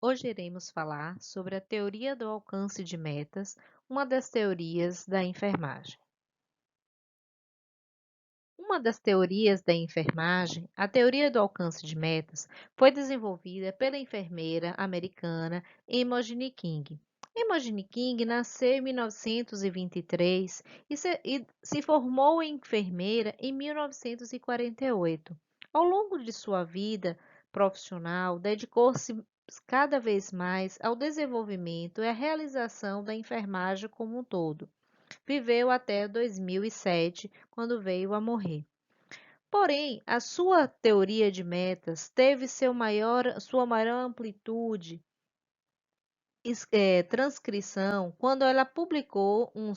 Hoje iremos falar sobre a teoria do alcance de metas, uma das teorias da enfermagem. Uma das teorias da enfermagem, a teoria do alcance de metas, foi desenvolvida pela enfermeira americana Imogen King. Imogen King nasceu em 1923 e se formou em enfermeira em 1948. Ao longo de sua vida profissional, dedicou-se cada vez mais ao desenvolvimento e à realização da enfermagem como um todo. Viveu até 2007, quando veio a morrer. Porém, a sua teoria de metas teve sua maior amplitude, transcrição, quando ela publicou um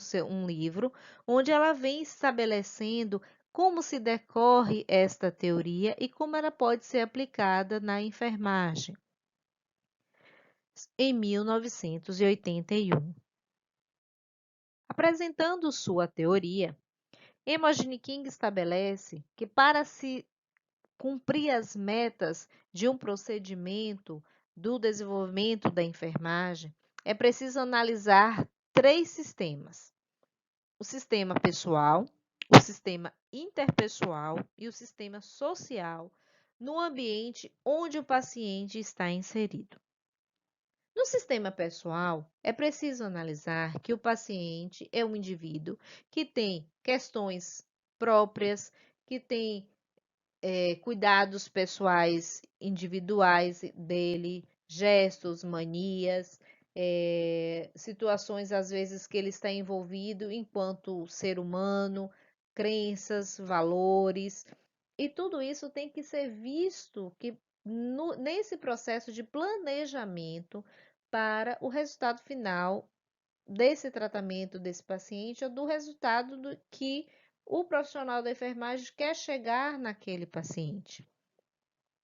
livro, onde ela vem estabelecendo como se decorre esta teoria e como ela pode ser aplicada na enfermagem, em 1981. Apresentando sua teoria, Imogen King estabelece que para se cumprir as metas de um procedimento do desenvolvimento da enfermagem, é preciso analisar três sistemas: o sistema pessoal, o sistema interpessoal e o sistema social no ambiente onde o paciente está inserido. No sistema pessoal, é preciso analisar que o paciente é um indivíduo que tem questões próprias, que tem cuidados pessoais individuais dele, gestos, manias, situações às vezes que ele está envolvido enquanto ser humano, crenças, valores, e tudo isso tem que ser visto que nesse processo de planejamento para o resultado final desse tratamento desse paciente ou do resultado que o profissional da enfermagem quer chegar naquele paciente.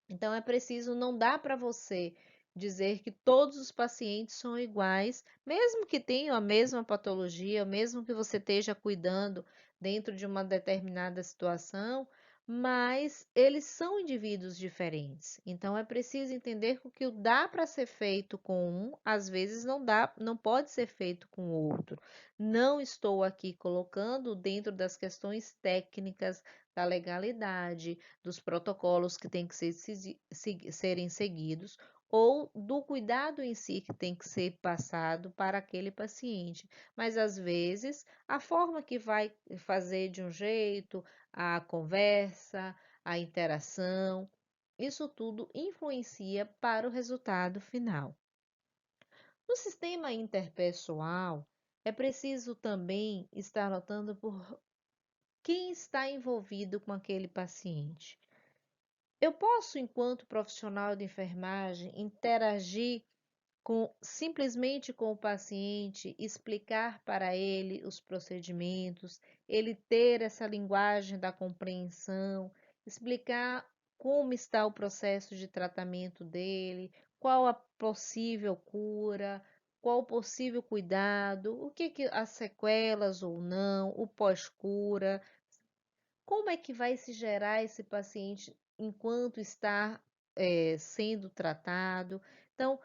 Então, é preciso, não dá para você dizer que todos os pacientes são iguais, mesmo que tenham a mesma patologia, mesmo que você esteja cuidando dentro de uma determinada situação, mas eles são indivíduos diferentes. Então, é preciso entender que o que dá para ser feito com um, às vezes não dá, não pode ser feito com o outro. Não estou aqui colocando dentro das questões técnicas da legalidade, dos protocolos que têm que serem seguidos ou do cuidado em si que tem que ser passado para aquele paciente. Mas às vezes a forma que vai fazer de um jeito, a conversa, a interação, isso tudo influencia para o resultado final. No sistema interpessoal, é preciso também estar notando por quem está envolvido com aquele paciente. Eu posso, enquanto profissional de enfermagem, interagir simplesmente com o paciente, explicar para ele os procedimentos, ele ter essa linguagem da compreensão, explicar como está o processo de tratamento dele, qual a possível cura, qual o possível cuidado, o que as sequelas ou não, o pós-cura, como é que vai se gerar esse paciente enquanto está sendo tratado? Então,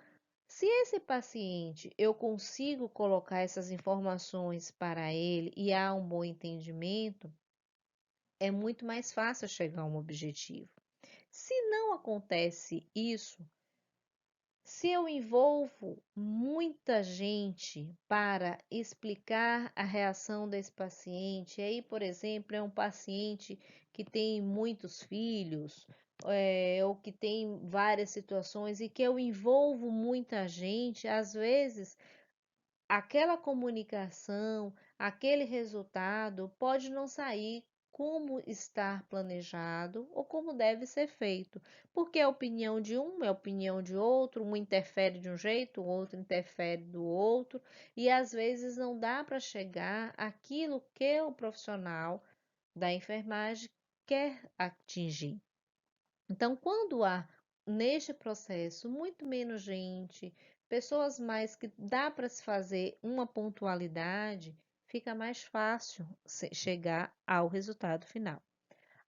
se esse paciente eu consigo colocar essas informações para ele e há um bom entendimento, é muito mais fácil chegar a um objetivo. Se não acontece isso, se eu envolvo muita gente para explicar a reação desse paciente, aí, por exemplo, é um paciente que tem muitos filhos, ou que tem várias situações e que eu envolvo muita gente, às vezes aquela comunicação, aquele resultado pode não sair como está planejado ou como deve ser feito, porque a opinião de um é a opinião de outro, um interfere de um jeito, o outro interfere do outro, e às vezes não dá para chegar àquilo que o profissional da enfermagem quer atingir. Então, quando há neste processo muito menos gente, pessoas mais que dá para se fazer uma pontualidade, fica mais fácil chegar ao resultado final.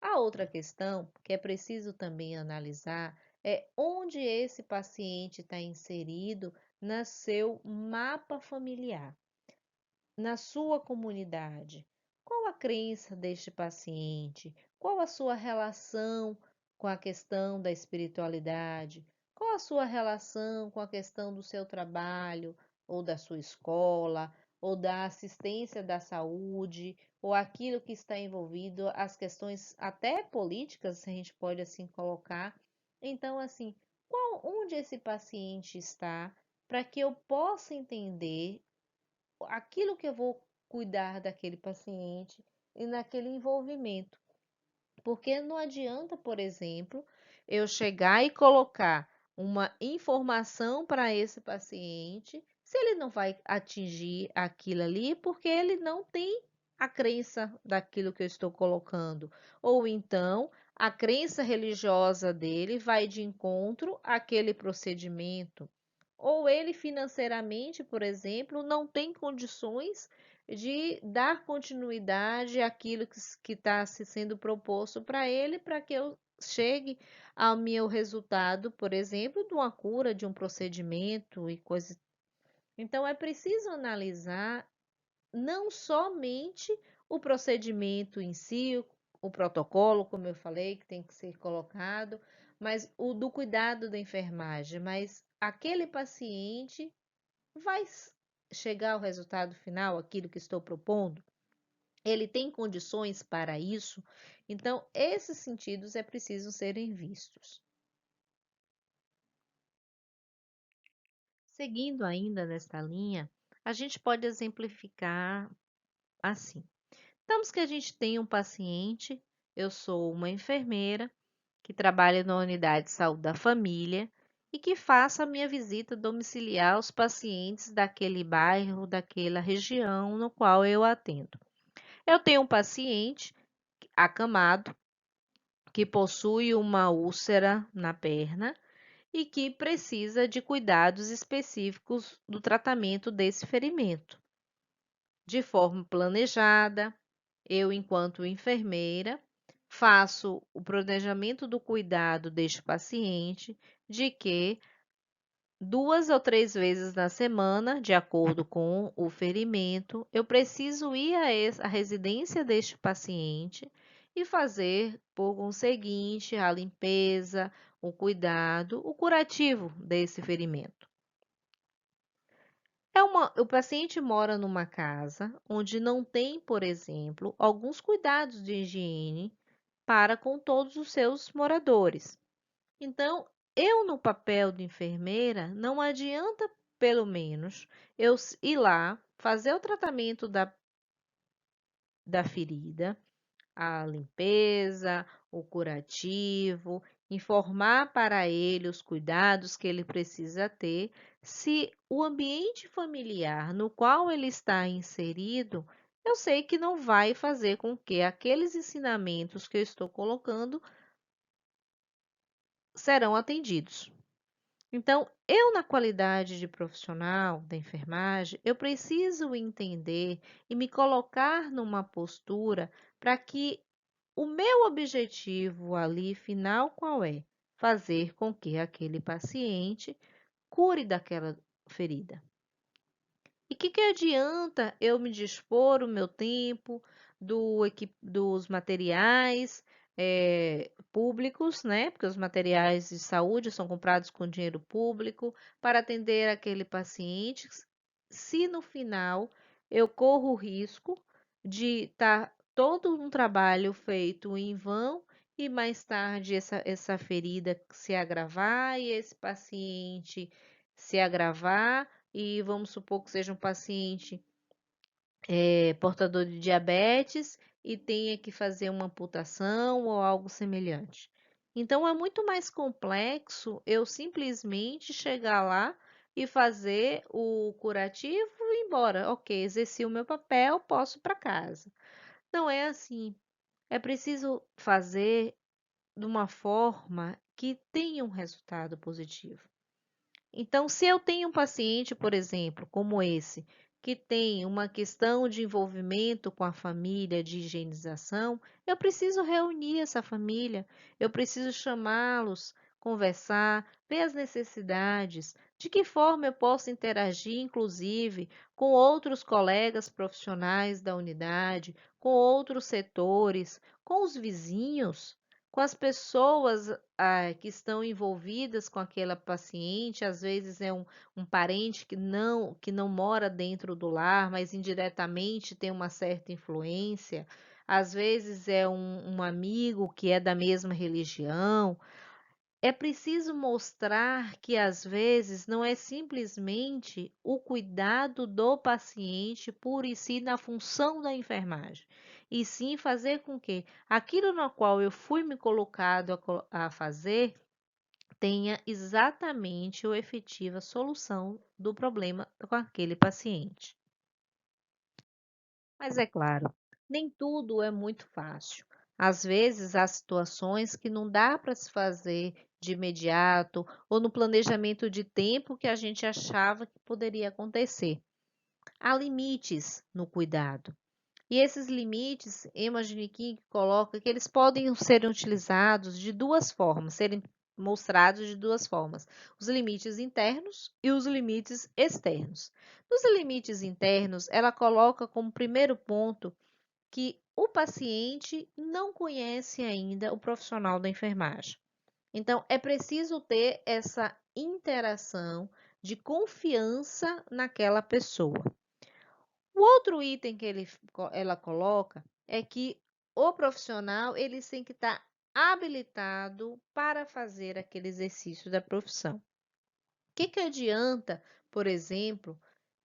A outra questão que é preciso também analisar é onde esse paciente está inserido no seu mapa familiar, na sua comunidade. Qual a crença deste paciente? Qual a sua relação com a questão da espiritualidade? Qual a sua relação com a questão do seu trabalho, ou da sua escola, ou da assistência da saúde, ou aquilo que está envolvido, as questões até políticas, se a gente pode assim colocar. Então, assim, onde esse paciente está, para que eu possa entender aquilo que eu vou cuidar daquele paciente e naquele envolvimento. Porque não adianta, por exemplo, eu chegar e colocar uma informação para esse paciente se ele não vai atingir aquilo ali, porque ele não tem a crença daquilo que eu estou colocando. Ou então, a crença religiosa dele vai de encontro àquele procedimento. Ou ele financeiramente, por exemplo, não tem condições de dar continuidade àquilo que está sendo proposto para ele, para que eu chegue ao meu resultado, por exemplo, de uma cura, de um procedimento e coisas. Então, é preciso analisar não somente o procedimento em si, o protocolo, como eu falei, que tem que ser colocado, mas o do cuidado da enfermagem, mas aquele paciente vai chegar ao resultado final, aquilo que estou propondo? Ele tem condições para isso? Então, esses sentidos é preciso serem vistos. Seguindo ainda nesta linha, a gente pode exemplificar assim. Digamos que a gente tem um paciente, eu sou uma enfermeira que trabalha na unidade de saúde da família e que faço a minha visita domiciliar aos pacientes daquele bairro, daquela região no qual eu atendo. Eu tenho um paciente acamado que possui uma úlcera na perna e que precisa de cuidados específicos do tratamento desse ferimento. De forma planejada, eu, enquanto enfermeira, faço o planejamento do cuidado deste paciente, de que 2 ou 3 vezes na semana, de acordo com o ferimento, eu preciso ir à residência deste paciente e fazer, por conseguinte, a limpeza, o cuidado, o curativo desse ferimento. O paciente mora numa casa onde não tem, por exemplo, alguns cuidados de higiene para com todos os seus moradores. Então, eu no papel de enfermeira, não adianta, pelo menos, eu ir lá, fazer o tratamento da ferida, a limpeza, o curativo, informar para ele os cuidados que ele precisa ter, se o ambiente familiar no qual ele está inserido, eu sei que não vai fazer com que aqueles ensinamentos que eu estou colocando serão atendidos. Então, eu, na qualidade de profissional da enfermagem, eu preciso entender e me colocar numa postura para que o meu objetivo ali final qual é? Fazer com que aquele paciente cure daquela ferida. E que adianta eu me dispor o meu tempo, dos materiais públicos, né? Porque os materiais de saúde são comprados com dinheiro público para atender aquele paciente, se no final eu corro o risco de estar todo um trabalho feito em vão e mais tarde essa ferida se agravar e esse paciente se agravar e vamos supor que seja um paciente portador de diabetes e tenha que fazer uma amputação ou algo semelhante. Então, é muito mais complexo eu simplesmente chegar lá e fazer o curativo e ir embora. Ok, exerci o meu papel, posso ir para casa. Não é assim. É preciso fazer de uma forma que tenha um resultado positivo. Então, se eu tenho um paciente, por exemplo, como esse, que tem uma questão de envolvimento com a família, de higienização, eu preciso reunir essa família, eu preciso chamá-los, conversar, ver as necessidades, de que forma eu posso interagir, inclusive, com outros colegas profissionais da unidade, com outros setores, com os vizinhos, com as pessoas que estão envolvidas com aquela paciente. Às vezes é um parente que não mora dentro do lar, mas indiretamente tem uma certa influência. Às vezes é um amigo que é da mesma religião. É preciso mostrar que às vezes não é simplesmente o cuidado do paciente por e si na função da enfermagem, e sim fazer com que aquilo no qual eu fui me colocado a fazer tenha exatamente a efetiva solução do problema com aquele paciente. Mas é claro, nem tudo é muito fácil. Às vezes há situações que não dá para se fazer de imediato ou no planejamento de tempo que a gente achava que poderia acontecer. Há limites no cuidado. E esses limites, Imogen King coloca que eles podem ser utilizados de duas formas, serem mostrados de duas formas: os limites internos e os limites externos. Nos limites internos, ela coloca como primeiro ponto que o paciente não conhece ainda o profissional da enfermagem. Então, é preciso ter essa interação de confiança naquela pessoa. O outro item que ela coloca é que o profissional ele tem que estar habilitado para fazer aquele exercício da profissão. O que adianta, por exemplo,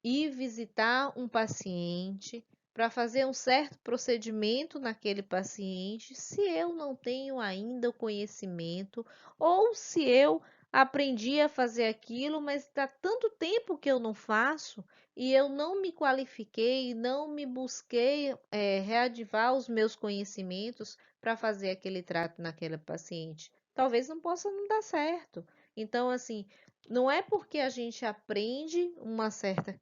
ir visitar um paciente para fazer um certo procedimento naquele paciente, se eu não tenho ainda o conhecimento, ou se eu aprendi a fazer aquilo, mas está tanto tempo que eu não faço e eu não me qualifiquei, não me busquei reativar os meus conhecimentos para fazer aquele trato naquele paciente. Talvez não possa não dar certo. Então, assim, não é porque a gente aprende uma certa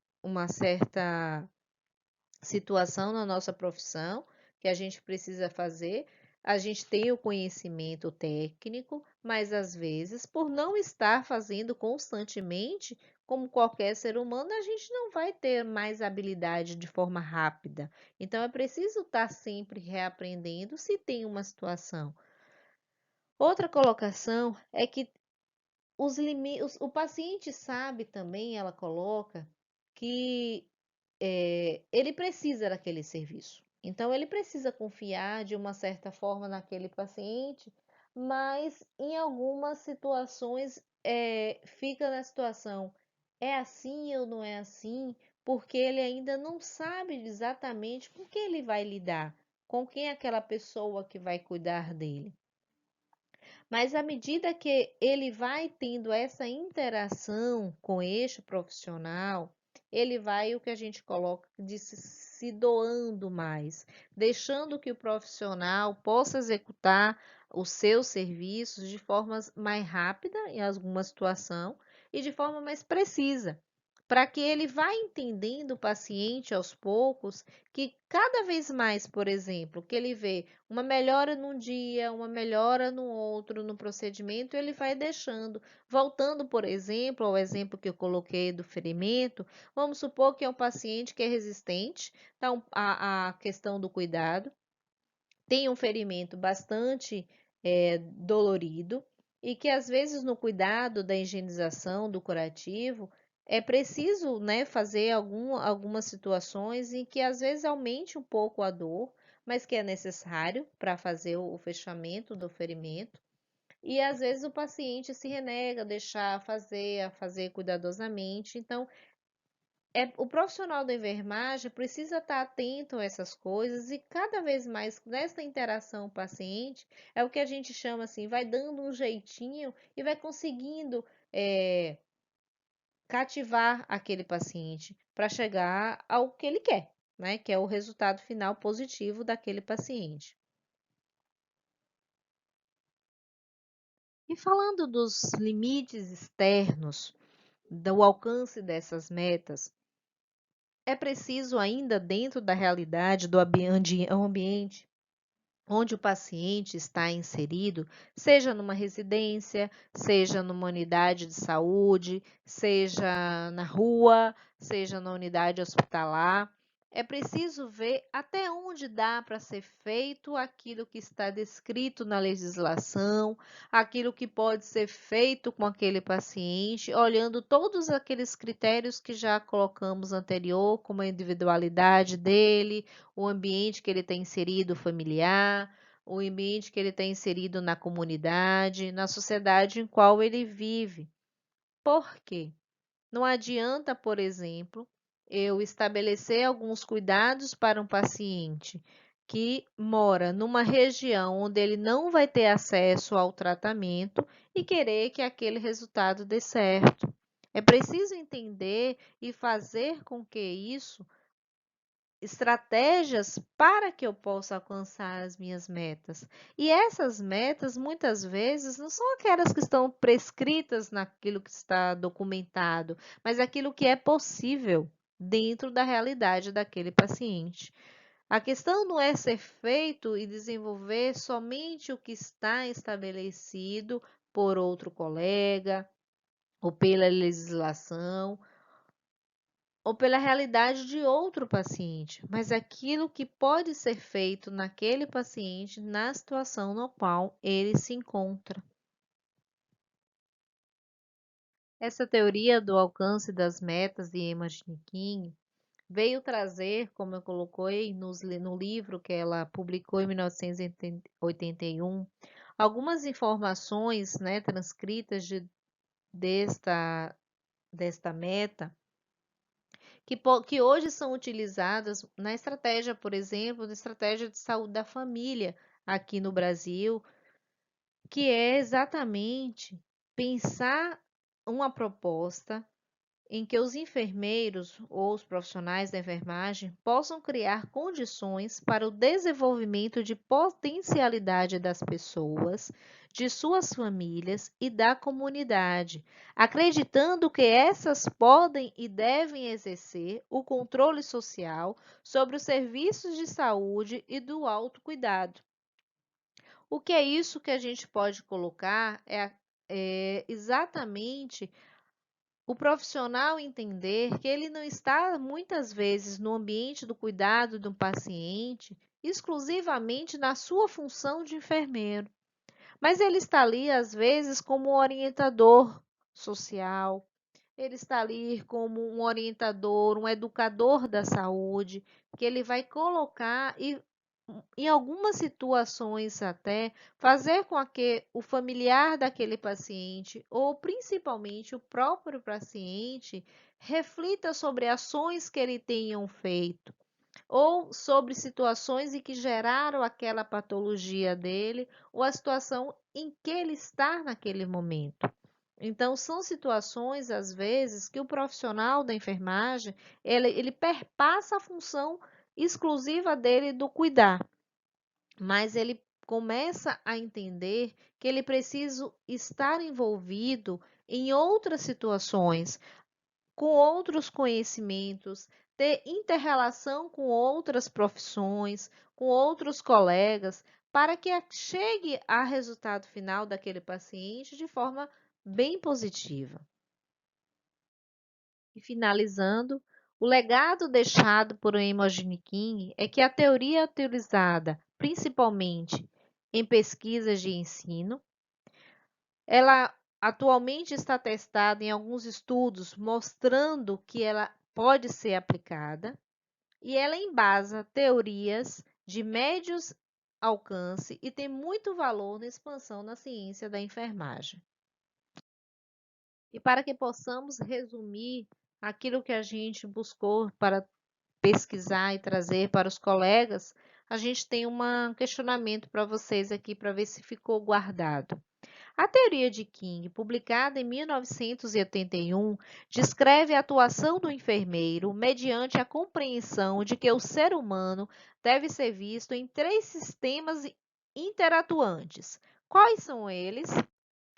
situação na nossa profissão que a gente precisa fazer. A gente tem o conhecimento técnico, mas às vezes, por não estar fazendo constantemente, como qualquer ser humano, a gente não vai ter mais habilidade de forma rápida. Então, é preciso estar sempre reaprendendo se tem uma situação. Outra colocação é que o paciente sabe também, ela coloca, que ele precisa daquele serviço. Então, ele precisa confiar de uma certa forma naquele paciente, mas em algumas situações fica na situação, é assim ou não é assim, porque ele ainda não sabe exatamente com quem ele vai lidar, com quem é aquela pessoa que vai cuidar dele. Mas à medida que ele vai tendo essa interação com este profissional, ele vai, o que a gente coloca, de se doando mais, deixando que o profissional possa executar os seus serviços de forma mais rápida em alguma situação e de forma mais precisa, para que ele vá entendendo o paciente aos poucos, que cada vez mais, por exemplo, que ele vê uma melhora num dia, uma melhora no outro, no procedimento, ele vai deixando. Voltando, por exemplo, ao exemplo que eu coloquei do ferimento, vamos supor que é um paciente que é resistente, então a questão do cuidado, tem um ferimento bastante dolorido e que às vezes no cuidado da higienização, do curativo, é preciso, né, fazer algumas situações em que às vezes aumente um pouco a dor, mas que é necessário para fazer o fechamento do ferimento. E às vezes o paciente se renega a fazer cuidadosamente. Então, o profissional da enfermagem precisa estar atento a essas coisas e cada vez mais nessa interação paciente é o que a gente chama assim, vai dando um jeitinho e vai conseguindo cativar aquele paciente para chegar ao que ele quer, né? Que é o resultado final positivo daquele paciente. E falando dos limites externos, do alcance dessas metas, é preciso ainda dentro da realidade do ambiente onde o paciente está inserido, seja numa residência, seja numa unidade de saúde, seja na rua, seja na unidade hospitalar. É preciso ver até onde dá para ser feito aquilo que está descrito na legislação, aquilo que pode ser feito com aquele paciente, olhando todos aqueles critérios que já colocamos anterior, como a individualidade dele, o ambiente que ele está inserido familiar, o ambiente que ele está inserido na comunidade, na sociedade em qual ele vive. Por quê? Não adianta, por exemplo, eu estabelecer alguns cuidados para um paciente que mora numa região onde ele não vai ter acesso ao tratamento e querer que aquele resultado dê certo. É preciso entender e fazer com que isso estratégias para que eu possa alcançar as minhas metas. E essas metas, muitas vezes, não são aquelas que estão prescritas naquilo que está documentado, mas aquilo que é possível dentro da realidade daquele paciente. A questão não é ser feito e desenvolver somente o que está estabelecido por outro colega ou pela legislação, ou pela realidade de outro paciente, mas aquilo que pode ser feito naquele paciente na situação no qual ele se encontra. Essa teoria do alcance das metas de Emma King veio trazer, como eu coloquei no livro que ela publicou em 1981, algumas informações, né, transcritas desta meta que hoje são utilizadas na estratégia, por exemplo, na estratégia de saúde da família aqui no Brasil, que é exatamente pensar uma proposta em que os enfermeiros ou os profissionais da enfermagem possam criar condições para o desenvolvimento de potencialidade das pessoas, de suas famílias e da comunidade, acreditando que essas podem e devem exercer o controle social sobre os serviços de saúde e do autocuidado. O que é isso que a gente pode colocar é exatamente o profissional entender que ele não está muitas vezes no ambiente do cuidado do paciente exclusivamente na sua função de enfermeiro, mas ele está ali às vezes como um orientador social, ele está ali como um orientador, um educador da saúde, que ele vai colocar e em algumas situações até fazer com que o familiar daquele paciente ou principalmente o próprio paciente reflita sobre ações que ele tenham feito ou sobre situações em que geraram aquela patologia dele ou a situação em que ele está naquele momento. Então, são situações, às vezes, que o profissional da enfermagem, ele perpassa a função exclusiva dele do cuidar, mas ele começa a entender que ele precisa estar envolvido em outras situações, com outros conhecimentos, ter interrelação com outras profissões, com outros colegas, para que chegue a resultado final daquele paciente de forma bem positiva. E finalizando, o legado deixado por Imogen King é que a teoria utilizada principalmente em pesquisas de ensino, ela atualmente está testada em alguns estudos mostrando que ela pode ser aplicada e ela embasa teorias de médios alcance e tem muito valor na expansão na ciência da enfermagem. E para que possamos resumir aquilo que a gente buscou para pesquisar e trazer para os colegas, a gente tem um questionamento para vocês aqui para ver se ficou guardado. A teoria de King, publicada em 1981, descreve a atuação do enfermeiro mediante a compreensão de que o ser humano deve ser visto em três sistemas interatuantes. Quais são eles?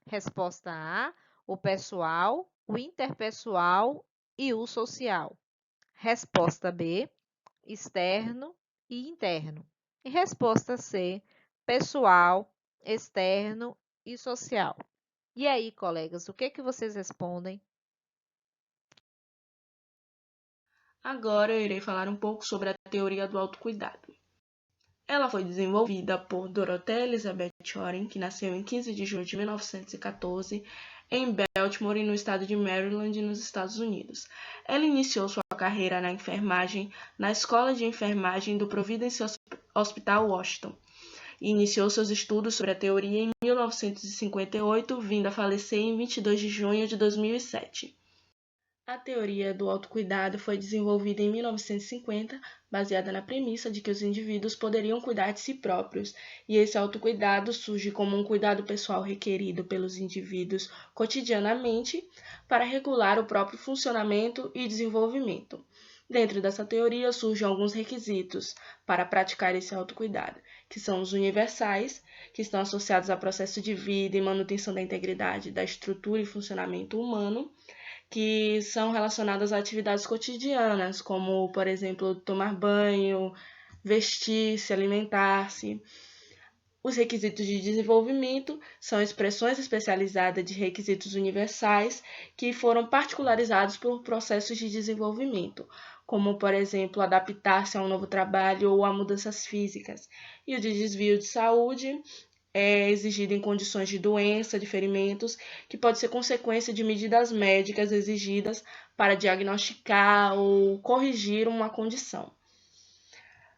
Resposta A: o pessoal, o interpessoal e o social. Resposta B: externo e interno. E resposta C: pessoal, externo e social. E aí, colegas, o que que vocês respondem? Agora eu irei falar um pouco sobre a teoria do autocuidado. Ela foi desenvolvida por Dorothea Elizabeth Oren, que nasceu em 15 de julho de 1914, em Baltimore, no estado de Maryland, nos Estados Unidos. Ela iniciou sua carreira na enfermagem na Escola de Enfermagem do Providence Hospital, Washington, e iniciou seus estudos sobre a teoria em 1958, vindo a falecer em 22 de junho de 2007. A teoria do autocuidado foi desenvolvida em 1950, baseada na premissa de que os indivíduos poderiam cuidar de si próprios, e esse autocuidado surge como um cuidado pessoal requerido pelos indivíduos cotidianamente para regular o próprio funcionamento e desenvolvimento. Dentro dessa teoria surgem alguns requisitos para praticar esse autocuidado, que são os universais, que estão associados ao processo de vida e manutenção da integridade da estrutura e funcionamento humano, que são relacionadas a atividades cotidianas, como, por exemplo, tomar banho, vestir-se, alimentar-se. Os requisitos de desenvolvimento são expressões especializadas de requisitos universais que foram particularizados por processos de desenvolvimento, como, por exemplo, adaptar-se a um novo trabalho ou a mudanças físicas. E o de desvio de saúde é exigido em condições de doença, de ferimentos, que pode ser consequência de medidas médicas exigidas para diagnosticar ou corrigir uma condição.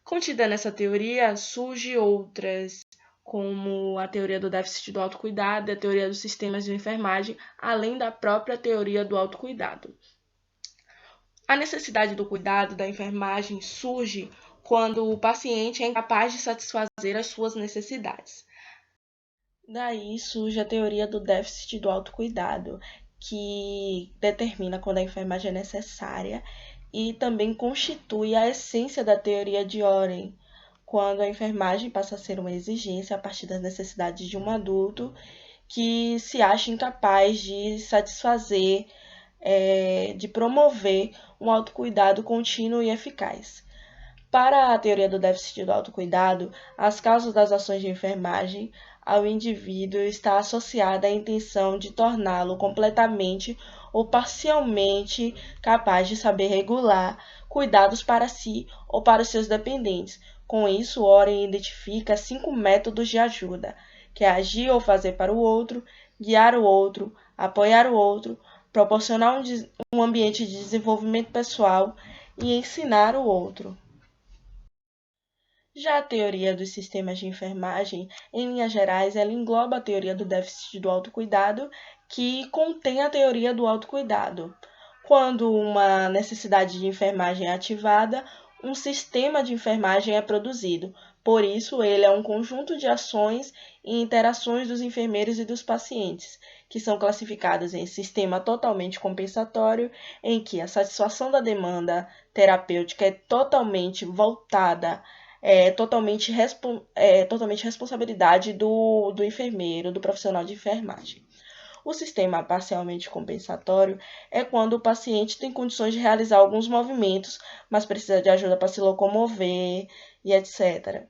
Contida nessa teoria, surgem outras, como a teoria do déficit do autocuidado e a teoria dos sistemas de enfermagem, além da própria teoria do autocuidado. A necessidade do cuidado da enfermagem surge quando o paciente é incapaz de satisfazer as suas necessidades. Daí surge a teoria do déficit do autocuidado, que determina quando a enfermagem é necessária e também constitui a essência da teoria de Oren, quando a enfermagem passa a ser uma exigência a partir das necessidades de um adulto que se acha incapaz de satisfazer, de promover um autocuidado contínuo e eficaz. Para a teoria do déficit do autocuidado, as causas das ações de enfermagem ao indivíduo está associada à intenção de torná-lo completamente ou parcialmente capaz de saber regular cuidados para si ou para os seus dependentes. Com isso, Oren identifica 5 métodos de ajuda, que é agir ou fazer para o outro, guiar o outro, apoiar o outro, proporcionar um ambiente de desenvolvimento pessoal e ensinar o outro. Já a teoria dos sistemas de enfermagem, em linhas gerais, ela engloba a teoria do déficit do autocuidado, que contém a teoria do autocuidado. Quando uma necessidade de enfermagem é ativada, um sistema de enfermagem é produzido. Por isso, ele é um conjunto de ações e interações dos enfermeiros e dos pacientes, que são classificadas em sistema totalmente compensatório, em que a satisfação da demanda terapêutica é totalmente voltada totalmente responsabilidade do enfermeiro, do profissional de enfermagem. O sistema parcialmente compensatório é quando o paciente tem condições de realizar alguns movimentos, mas precisa de ajuda para se locomover e etc.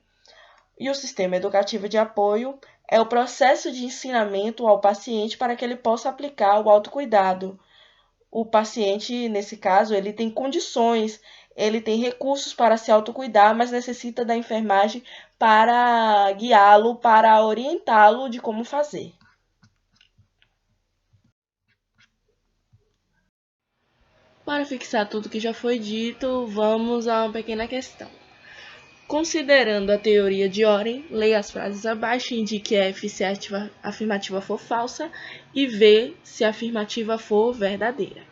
E o sistema educativo de apoio é o processo de ensinamento ao paciente para que ele possa aplicar o autocuidado. O paciente, nesse caso, ele tem condições, ele tem recursos para se autocuidar, mas necessita da enfermagem para guiá-lo, para orientá-lo de como fazer. Para fixar tudo que já foi dito, vamos a uma pequena questão. Considerando a teoria de Oren, leia as frases abaixo e indique F se a afirmativa for falsa e V se a afirmativa for verdadeira.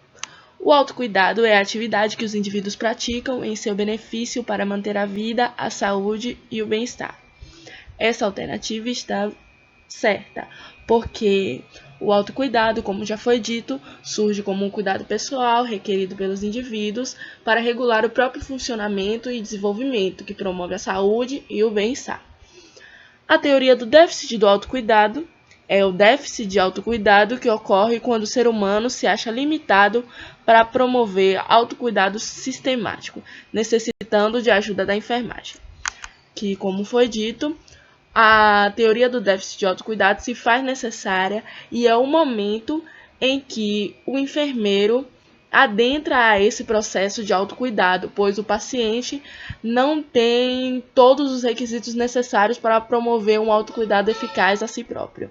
O autocuidado é a atividade que os indivíduos praticam em seu benefício para manter a vida, a saúde e o bem-estar. Essa alternativa está certa, porque o autocuidado, como já foi dito, surge como um cuidado pessoal requerido pelos indivíduos para regular o próprio funcionamento e desenvolvimento, que promove a saúde e o bem-estar. A teoria do déficit do autocuidado é o déficit de autocuidado que ocorre quando o ser humano se acha limitado para promover autocuidado sistemático, necessitando de ajuda da enfermagem, que, como foi dito, a teoria do déficit de autocuidado se faz necessária e é o momento em que o enfermeiro adentra a esse processo de autocuidado, pois o paciente não tem todos os requisitos necessários para promover um autocuidado eficaz a si próprio.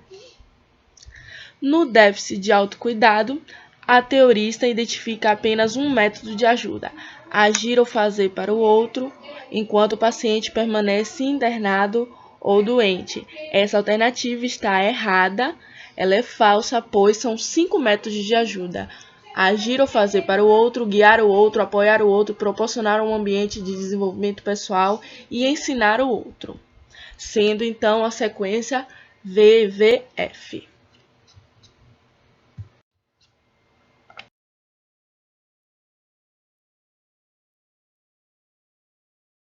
No déficit de autocuidado, a teorista identifica apenas um método de ajuda: agir ou fazer para o outro, enquanto o paciente permanece internado ou doente. Essa alternativa está errada, ela é falsa, pois são 5 métodos de ajuda: agir ou fazer para o outro, guiar o outro, apoiar o outro, proporcionar um ambiente de desenvolvimento pessoal e ensinar o outro, sendo então a sequência VVF.